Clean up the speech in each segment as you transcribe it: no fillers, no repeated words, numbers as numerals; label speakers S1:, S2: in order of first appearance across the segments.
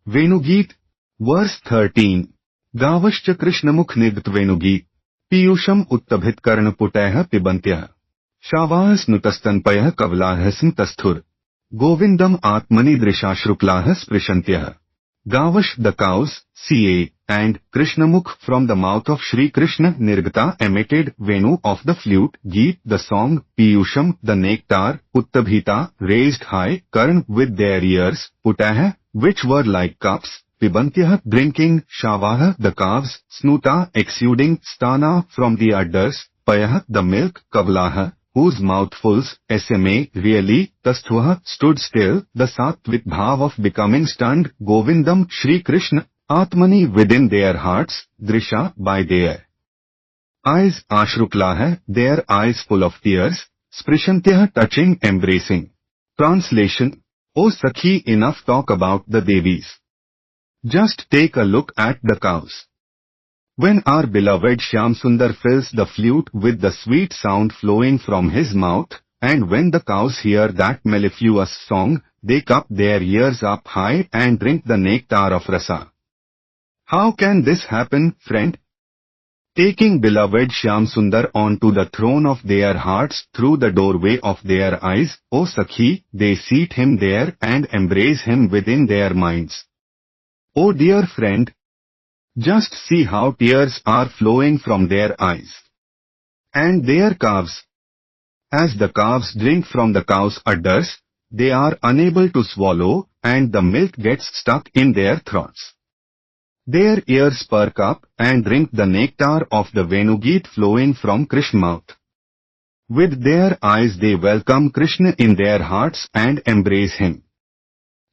S1: Venu Gita, verse 13. Gavascha Krishnamukh Nigdhat Venu Gita, Piyusham Uttabhit Karna Putayah Pibantyah, Shavahas Nutastanpayah Kavlahasam Tasthur, Govindam Atmani Drishashruklahas Prishantyah. Gavash the cows, ca, and Krishnamukh from the mouth of Shri Krishna Nirgata emitted Venu of the flute, Geet the song, Piyusham the nectar, Uttabhita raised high, Karn with their ears, Putah which were like cups, Pibantyah drinking, Shavaha the calves, Snuta exuding, Stana from the udders, Payah the milk, Kavlaha whose mouthfuls, SMA, really, Tasthvaha stood still, the Satvik bhav of becoming stunned, Govindam, Shri Krishna, Atmani within their hearts, Drisha by their eyes, Ashruklaha, their eyes full of tears, Sprishantyah touching, embracing. Translation: O Sakhi, enough talk about the Devis. Just take a look at the cows. When our beloved Shyamsundar fills the flute with the sweet sound flowing from his mouth, and when the cows hear that mellifluous song, they cup their ears up high and drink the nectar of rasa. How can this happen, friend? Taking beloved Shyamsundar onto the throne of their hearts through the doorway of their eyes, O Sakhi, they seat him there and embrace him within their minds. O dear friend, just see how tears are flowing from their eyes. And their calves. As the calves drink from the cow's udders, they are unable to swallow, and the milk gets stuck in their throats. Their ears perk up and drink the nectar of the Venu Gita flowing from Krishna's mouth. With their eyes they welcome Krishna in their hearts and embrace him.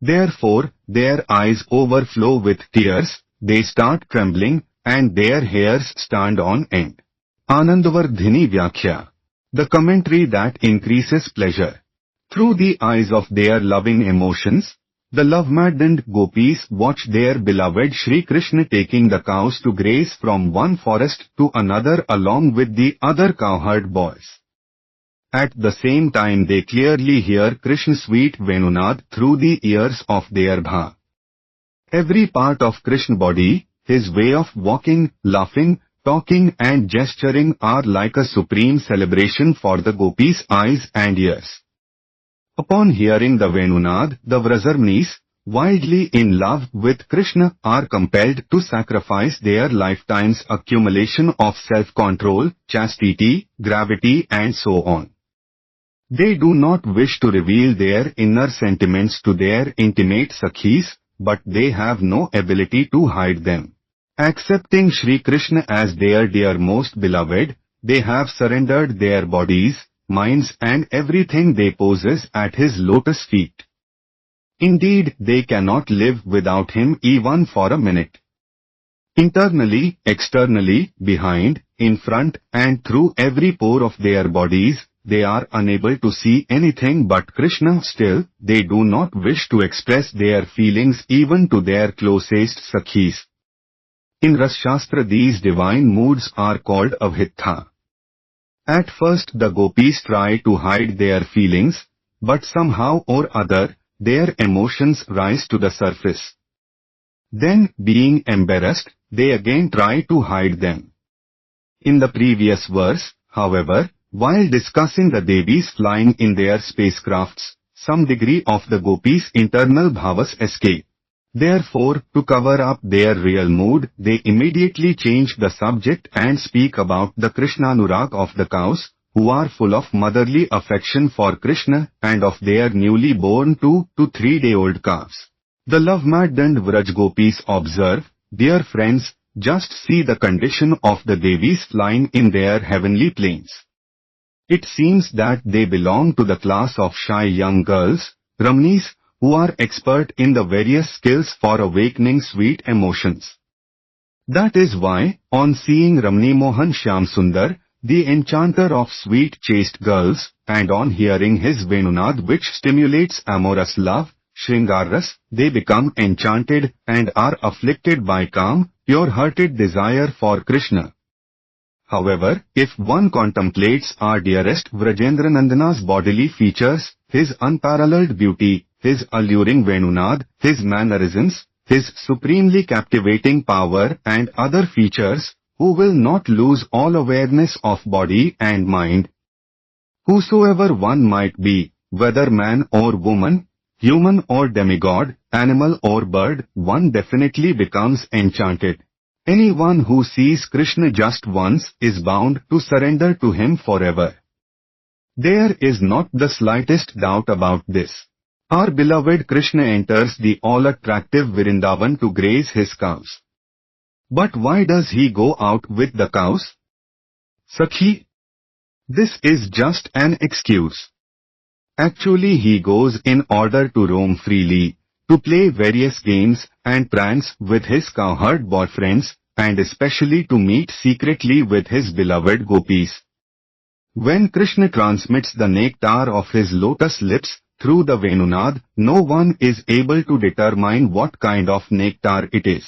S1: Therefore, their eyes overflow with tears, they start trembling, and their hairs stand on end. Anandavardhini Vyakhya. The commentary that increases pleasure. Through the eyes of their loving emotions, the love-maddened gopis watch their beloved Shri Krishna taking the cows to graze from one forest to another along with the other cowherd boys. At the same time they clearly hear Krishna's sweet Venunad through the ears of their bha. Every part of Krishna's body, his way of walking, laughing, talking and gesturing are like a supreme celebration for the gopis' eyes and ears. Upon hearing the Venunad, the Vrajaranis, wildly in love with Krishna, are compelled to sacrifice their lifetime's accumulation of self-control, chastity, gravity and so on. They do not wish to reveal their inner sentiments to their intimate Sakhis, but they have no ability to hide them. Accepting Shri Krishna as their dear most beloved, they have surrendered their bodies, minds and everything they possess at his lotus feet. Indeed, they cannot live without him even for a minute. Internally, externally, behind, in front and through every pore of their bodies, they are unable to see anything but Krishna. Still, they do not wish to express their feelings even to their closest Sakhis. In Rasshastra these divine moods are called avhitha. At first the gopis try to hide their feelings, but somehow or other, their emotions rise to the surface. Then, being embarrassed, they again try to hide them. In the previous verse, however, while discussing the Devis flying in their spacecrafts, some degree of the gopis' internal bhavas escape. Therefore, to cover up their real mood, they immediately change the subject and speak about the Krishnanurag of the cows, who are full of motherly affection for Krishna, and of their newly born 2 to 3-day-old calves. The love-maddened Vraj gopis observe, dear friends, just see the condition of the Devis flying in their heavenly planes. It seems that they belong to the class of shy young girls, Ramanis, who are expert in the various skills for awakening sweet emotions. That is why, on seeing Ramani Mohan Shyamsundar, the enchanter of sweet chaste girls, and on hearing his Venunad which stimulates amorous love, Shringaras, they become enchanted and are afflicted by calm, pure-hearted desire for Krishna. However, if one contemplates our dearest Vrajendranandana's bodily features, his unparalleled beauty, his alluring Venunad, his mannerisms, his supremely captivating power and other features, who will not lose all awareness of body and mind. Whosoever one might be, whether man or woman, human or demigod, animal or bird, one definitely becomes enchanted. Anyone who sees Krishna just once is bound to surrender to him forever. There is not the slightest doubt about this. Our beloved Krishna enters the all-attractive Vrindavan to graze his cows. But why does he go out with the cows? Sakhi, this is just an excuse. Actually he goes in order to roam freely, to play various games and pranks with his cowherd boyfriends, and especially to meet secretly with his beloved gopis. When Krishna transmits the nectar of his lotus lips through the Venunad, no one is able to determine what kind of nectar it is.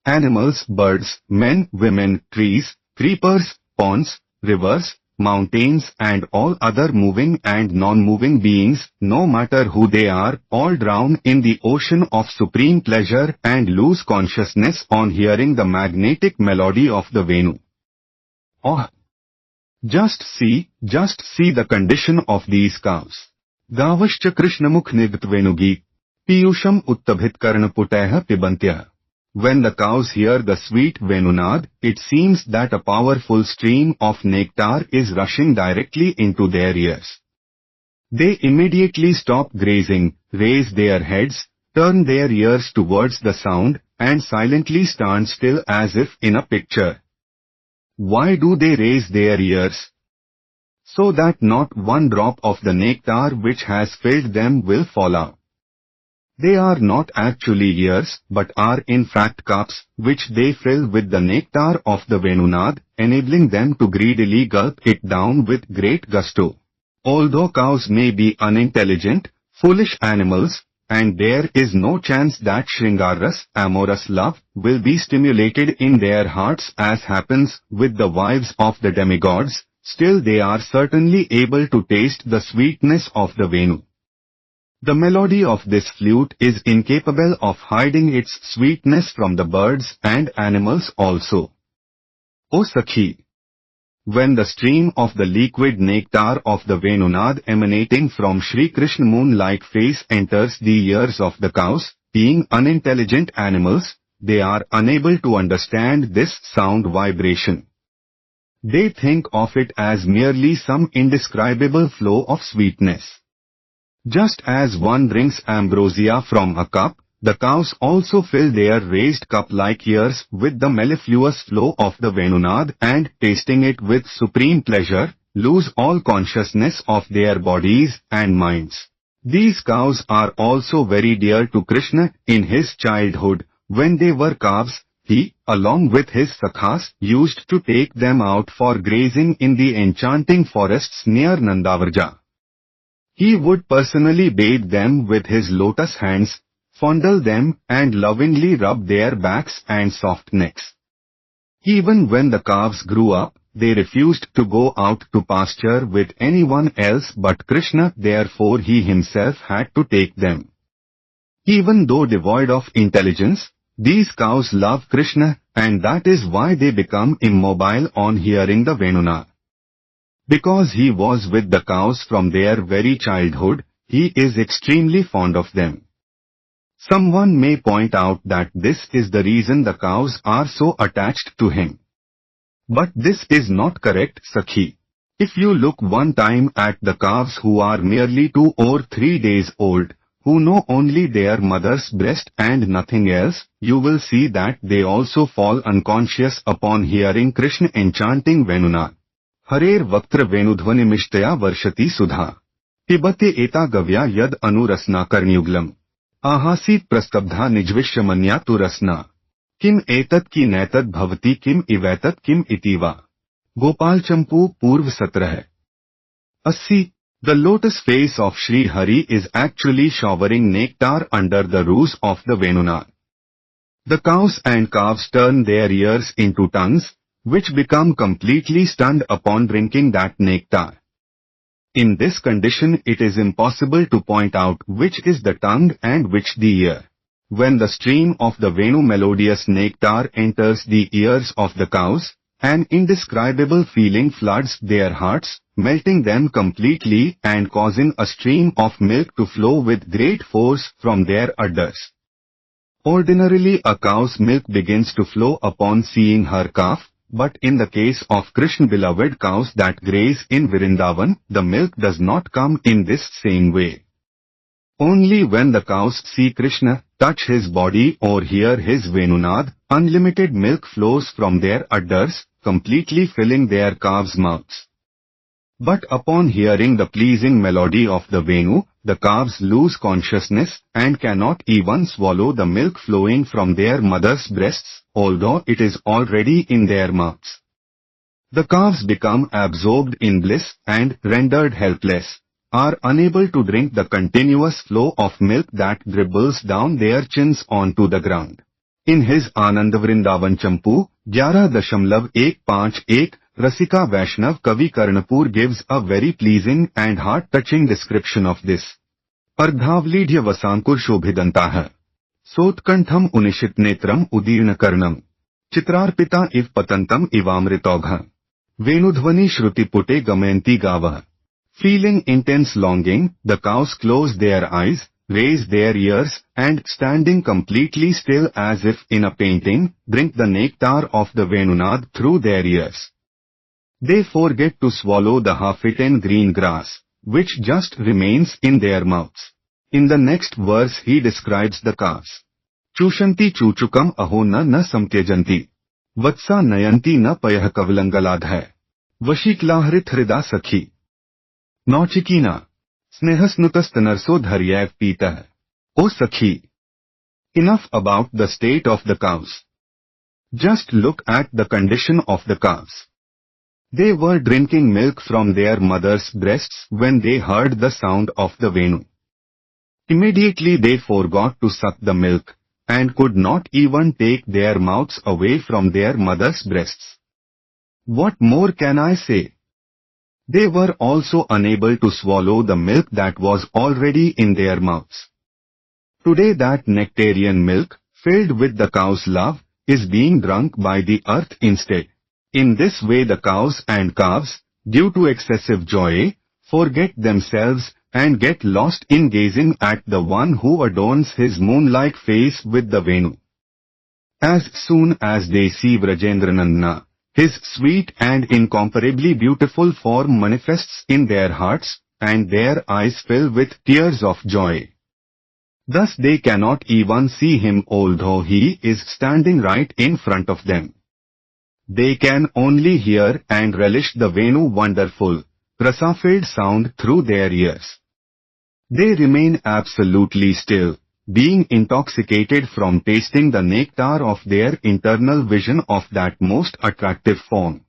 S1: Animals, birds, men, women, trees, creepers, ponds, rivers, mountains and all other moving and non-moving beings, no matter who they are, all drown in the ocean of supreme pleasure and lose consciousness on hearing the magnetic melody of the Venu. Oh! Just see the condition of these cows. Gavascha Krishnamukh Nigdhat Venu Gita, Piyusham Uttabhit Karnaputaiha Pibantyah. When the cows hear the sweet Venunad, it seems that a powerful stream of nectar is rushing directly into their ears. They immediately stop grazing, raise their heads, turn their ears towards the sound, and silently stand still as if in a picture. Why do they raise their ears? So that not one drop of the nectar which has filled them will fall out. They are not actually ears, but are in fact cups, which they fill with the nectar of the Venunad, enabling them to greedily gulp it down with great gusto. Although cows may be unintelligent, foolish animals, and there is no chance that Shringaras, amorous love, will be stimulated in their hearts as happens with the wives of the demigods, still they are certainly able to taste the sweetness of the Venu. The melody of this flute is incapable of hiding its sweetness from the birds and animals also. O Sakhi! When the stream of the liquid nectar of the Venunad emanating from Shri Krishna moon-like face enters the ears of the cows, being unintelligent animals, they are unable to understand this sound vibration. They think of it as merely some indescribable flow of sweetness. Just as one drinks ambrosia from a cup, the cows also fill their raised cup-like ears with the mellifluous flow of the Venunad and, tasting it with supreme pleasure, lose all consciousness of their bodies and minds. These cows are also very dear to Krishna. In his childhood, when they were calves, he, along with his sakhas, used to take them out for grazing in the enchanting forests near Nandavarja. He would personally bathe them with his lotus hands, fondle them and lovingly rub their backs and soft necks. Even when the calves grew up, they refused to go out to pasture with anyone else but Krishna, therefore he himself had to take them. Even though devoid of intelligence, these cows love Krishna, and that is why they become immobile on hearing the Venuna. Because he was with the cows from their very childhood, he is extremely fond of them. Someone may point out that this is the reason the cows are so attached to him. But this is not correct, Sakhi. If you look one time at the calves who are merely 2 or 3 days old, who know only their mother's breast and nothing else, you will see that they also fall unconscious upon hearing Krishna enchanting Venuna. Harer vaktra venudhvanimishthaya varshati sudha. Pibate eta gavya yad anurasna karnyuglam. Ahasit prasthabdha nijvishramanya tu rasna. Kim etat ki netad bhavati kim ivetat kim itiva. Gopal Champu Purv 17. 80. The lotus face of Sri Hari is actually showering nectar under the roots of the Venuna. The cows and calves turn their ears into tongues, which become completely stunned upon drinking that nectar. In this condition it is impossible to point out which is the tongue and which the ear. When the stream of the Venu melodious nectar enters the ears of the cows, an indescribable feeling floods their hearts, melting them completely and causing a stream of milk to flow with great force from their udders. Ordinarily a cow's milk begins to flow upon seeing her calf, but in the case of Krishna-beloved cows that graze in Vrindavan, the milk does not come in this same way. Only when the cows see Krishna, touch his body or hear his Venunad, unlimited milk flows from their udders, completely filling their calves' mouths. But upon hearing the pleasing melody of the Venu, the calves lose consciousness and cannot even swallow the milk flowing from their mother's breasts, although it is already in their mouths. The calves become absorbed in bliss and, rendered helpless, are unable to drink the continuous flow of milk that dribbles down their chins onto the ground. In his Anand Vrindavan Champu, 11.151, Rasika Vaishnav Kavi Karnapur gives a very pleasing and heart-touching description of this. Ardhavlidhya Vasankur Shobhidantah. Sotkantham Unishit Netram Udirna Karnam. Chitrarpita iv patantam ivamritogha. Venudhvani Shruti Pute Gamayanti Gavah. Feeling intense longing, the cows close their eyes, raise their ears, and standing completely still as if in a painting, drink the nectar of the Venunad through their ears. They forget to swallow the half-eaten green grass, which just remains in their mouths. In the next verse he describes the cows. Chushanti chuchukam aho na samtyajanti. Vatsa nayanti na payah kavalangaladhai. Vashiklahrit hrida sakhi. Nauchikina. Snehasnutas dharyav pita. O Sakhi. Enough about the state of the cows. Just look at the condition of the cows. They were drinking milk from their mother's breasts when they heard the sound of the Venu. Immediately they forgot to suck the milk, and could not even take their mouths away from their mother's breasts. What more can I say? They were also unable to swallow the milk that was already in their mouths. Today that nectarian milk, filled with the cow's love, is being drunk by the earth instead. In this way the cows and calves, due to excessive joy, forget themselves and get lost in gazing at the one who adorns his moon-like face with the Venu. As soon as they see Vrajendranandana, his sweet and incomparably beautiful form manifests in their hearts, and their eyes fill with tears of joy. Thus they cannot even see him although he is standing right in front of them. They can only hear and relish the Venu wonderful, rasa-filled sound through their ears. They remain absolutely still, being intoxicated from tasting the nectar of their internal vision of that most attractive form.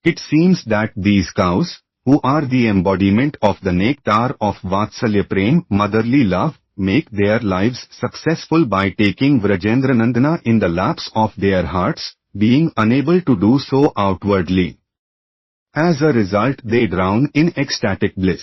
S1: It seems that these cows, who are the embodiment of the nectar of Vatsalya Prem, motherly love, make their lives successful by taking Vrajendranandana in the laps of their hearts, being unable to do so outwardly. As a result they drown in ecstatic bliss.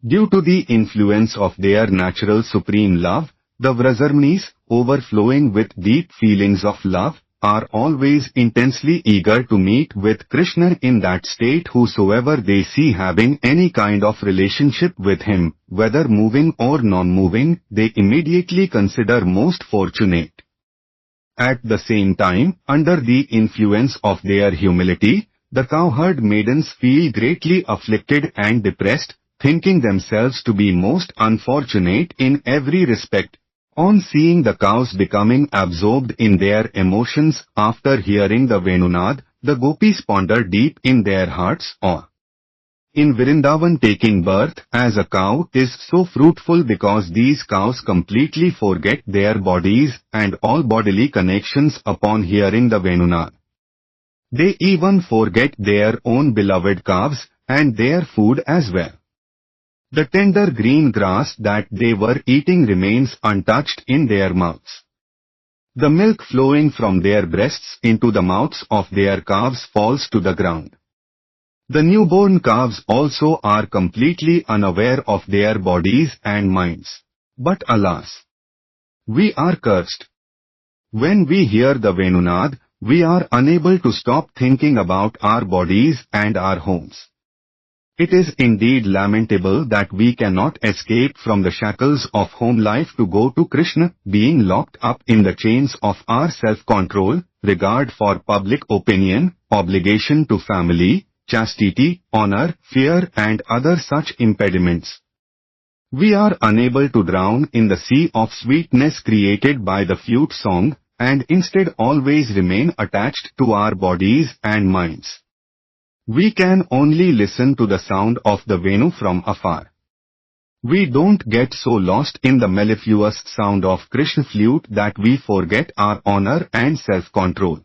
S1: Due to the influence of their natural supreme love, the Vrajarmanis, overflowing with deep feelings of love, are always intensely eager to meet with Krishna in that state. Whosoever they see having any kind of relationship with him, whether moving or non-moving, they immediately consider most fortunate. At the same time, under the influence of their humility, the cowherd maidens feel greatly afflicted and depressed, thinking themselves to be most unfortunate in every respect. On seeing the cows becoming absorbed in their emotions after hearing the Venunad, the gopis ponder deep in their hearts awe. In Vrindavan, taking birth as a cow is so fruitful because these cows completely forget their bodies and all bodily connections upon hearing the Venunad. They even forget their own beloved calves and their food as well. The tender green grass that they were eating remains untouched in their mouths. The milk flowing from their breasts into the mouths of their calves falls to the ground. The newborn calves also are completely unaware of their bodies and minds. But alas! We are cursed. When we hear the Venunad, we are unable to stop thinking about our bodies and our homes. It is indeed lamentable that we cannot escape from the shackles of home life to go to Krishna, being locked up in the chains of our self-control, regard for public opinion, obligation to family, chastity, honor, fear and other such impediments. We are unable to drown in the sea of sweetness created by the flute song, and instead always remain attached to our bodies and minds. We can only listen to the sound of the Venu from afar. We don't get so lost in the mellifluous sound of Krishna flute that we forget our honor and self-control.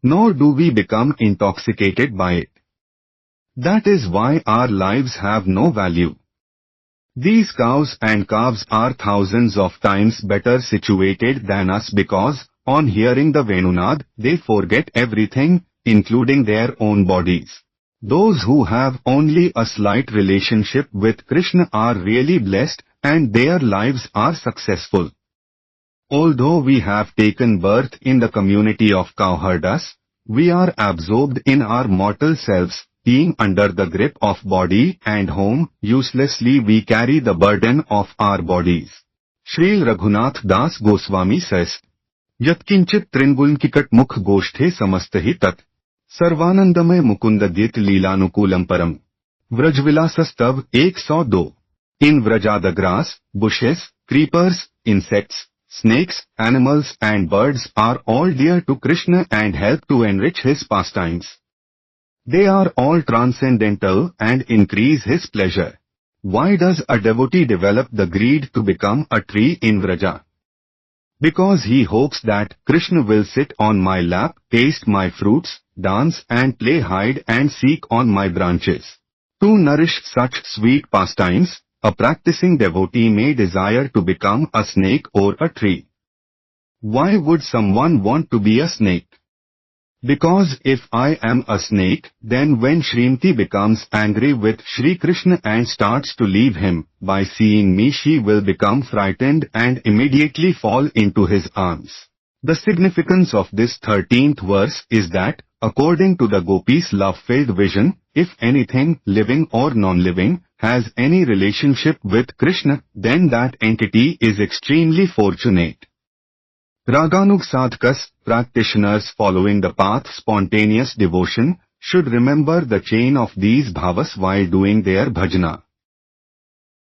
S1: Nor do we become intoxicated by it. That is why our lives have no value. These cows and calves are thousands of times better situated than us because, on hearing the Venunad, they forget everything, including their own bodies. Those who have only a slight relationship with Krishna are really blessed, and their lives are successful. Although we have taken birth in the community of cowherders, we are absorbed in our mortal selves. Being under the grip of body and home, uselessly we carry the burden of our bodies. Shri Raghunath Das Goswami says, Yatkinchit Trinbulnkikat Mukh Goshthe Samasthi Tat Sarvanandamay Mukunda Git Leelanukulam Param Vrajvilasastav 102. In Vraja the grass, bushes, creepers, insects, snakes, animals and birds are all dear to Krishna and help to enrich his pastimes. They are all transcendental and increase his pleasure. Why does a devotee develop the greed to become a tree in Vraja? Because he hopes that Krishna will sit on my lap, taste my fruits, dance and play hide and seek on my branches. To nourish such sweet pastimes, a practicing devotee may desire to become a snake or a tree. Why would someone want to be a snake? Because if I am a snake, then when Shrimati becomes angry with Shri Krishna and starts to leave him, by seeing me she will become frightened and immediately fall into his arms. The significance of this 13th verse is that, according to the Gopis' love-filled vision, if anything, living or non-living, has any relationship with Krishna, then that entity is extremely fortunate. Raganug sadhakas, practitioners following the path spontaneous devotion, should remember the chain of these bhavas while doing their bhajana.